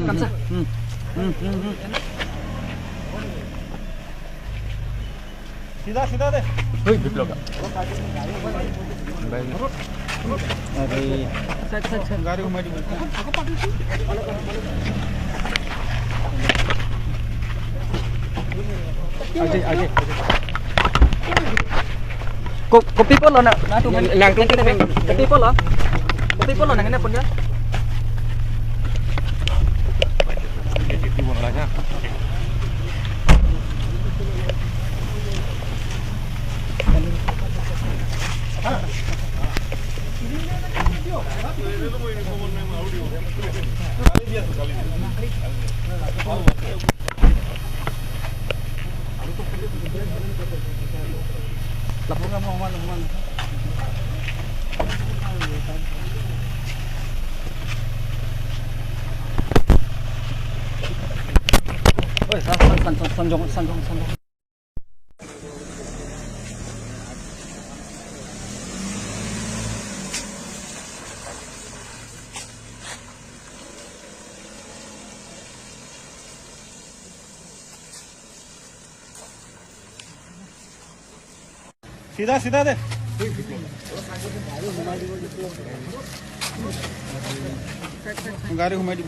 Kamsa. सीधा दे Wih, biblok. गाड़ी घुमाई Aje. Kopi polo na tu lang tu kopi polo. Kopi polo nang ina punya. Lapor ka mo man. Oi, sanjong. सीधा दे गाड़ी घुमाई दी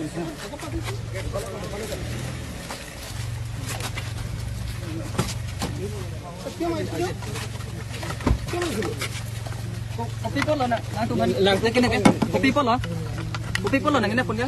Kopi polo na tu lang kopi polo nang ina punya.